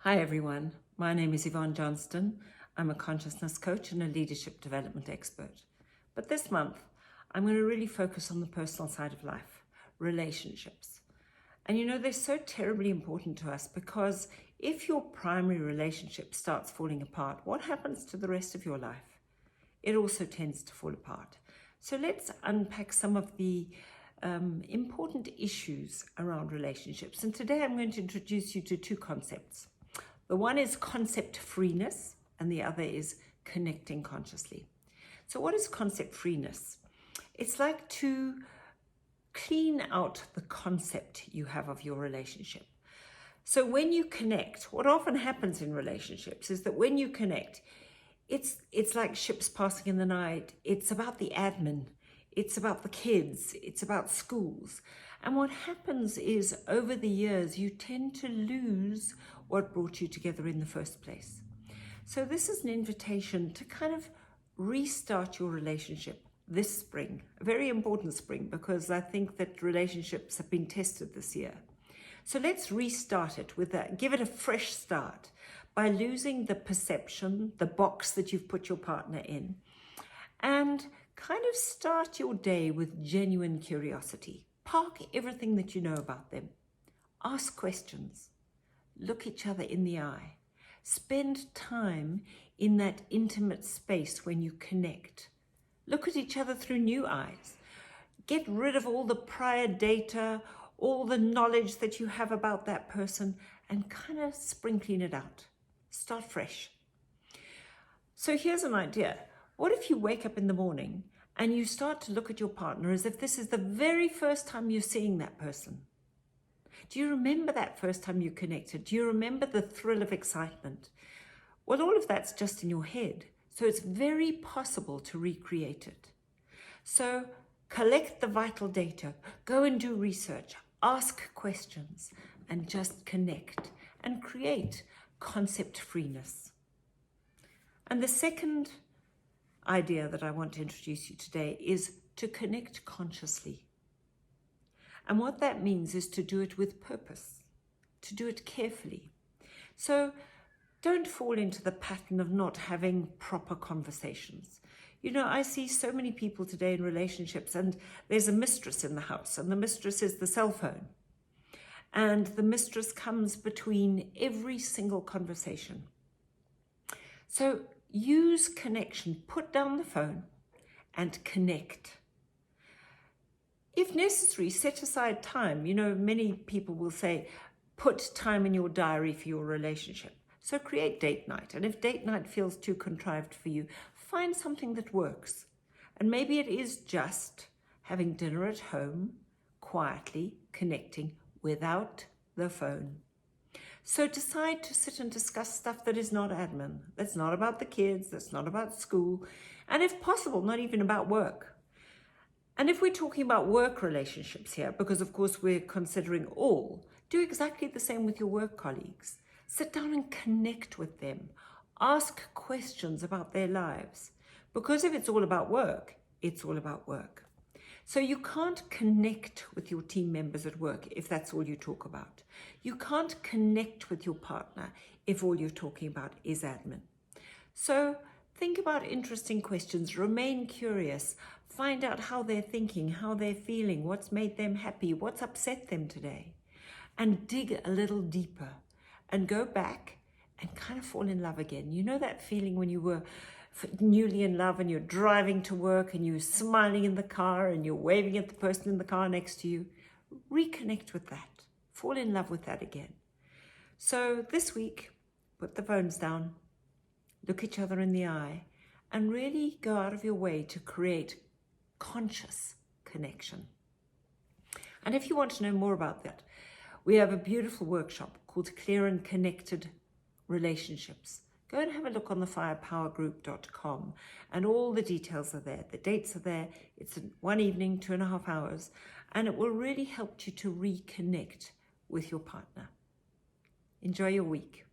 Hi everyone, my name is Yvonne Johnston. I'm a consciousness coach and a leadership development expert. But this month, I'm going to really focus on the personal side of life, relationships. And you know, they're so terribly important to us because if your primary relationship starts falling apart, what happens to the rest of your life? It also tends to fall apart. So let's unpack some of the important issues around relationships. And today I'm going to introduce you to two concepts. The one is concept freeness, and the other is connecting consciously. So what is concept freeness? It's like to clean out the concept you have of your relationship. So when you connect, what often happens in relationships is that when you connect, it's like ships passing in the night. It's about the admin. It's about the kids. It's about schools. And what happens is over the years, you tend to lose what brought you together in the first place. So this is an invitation to kind of restart your relationship this spring, a very important spring, because I think that relationships have been tested this year. So let's restart it with that, give it a fresh start by losing the perception, the box that you've put your partner in, and kind of start your day with genuine curiosity. Park everything that you know about them. Ask questions. Look each other in the eye. Spend time in that intimate space when you connect. Look at each other through new eyes. Get rid of all the prior data, all the knowledge that you have about that person, and kind of spring clean it out. Start fresh. So here's an idea. What if you wake up in the morning and you start to look at your partner as if this is the very first time you're seeing that person? Do you remember that first time you connected? Do you remember the thrill of excitement? Well, all of that's just in your head. So it's very possible to recreate it. So collect the vital data, go and do research, ask questions, and just connect and create concept freeness. And the second idea that I want to introduce you today is to connect consciously. And what that means is to do it with purpose, to do it carefully. So don't fall into the pattern of not having proper conversations. You know, I see so many people today in relationships, and there's a mistress in the house, and the mistress is the cell phone. And the mistress comes between every single conversation. So use connection, put down the phone and connect. If necessary, set aside time. You know, many people will say, put time in your diary for your relationship. So create date night. And if date night feels too contrived for you, find something that works. And maybe it is just having dinner at home, quietly connecting without the phone. So decide to sit and discuss stuff that is not admin, that's not about the kids, that's not about school, and if possible, not even about work. And if we're talking about work relationships here, because of course we're considering all, do exactly the same with your work colleagues. Sit down and connect with them. Ask questions about their lives. Because if it's all about work, it's all about work. So you can't connect with your team members at work if that's all you talk about. You can't connect with your partner if all you're talking about is admin. So think about interesting questions, remain curious, find out how they're thinking, how they're feeling, what's made them happy, what's upset them today, and dig a little deeper and go back and kind of fall in love again. You know that feeling when you were newly in love and you're driving to work and you're smiling in the car and you're waving at the person in the car next to you? Reconnect with that. Fall in love with that again. So this week, put the phones down, look each other in the eye, and really go out of your way to create conscious connection. And if you want to know more about that, we have a beautiful workshop called Clear and Connected Relationships. Go and have a look on the firepowergroup.com, and all the details are there. The dates are there. It's one evening, 2.5 hours, and it will really help you to reconnect with your partner. Enjoy your week.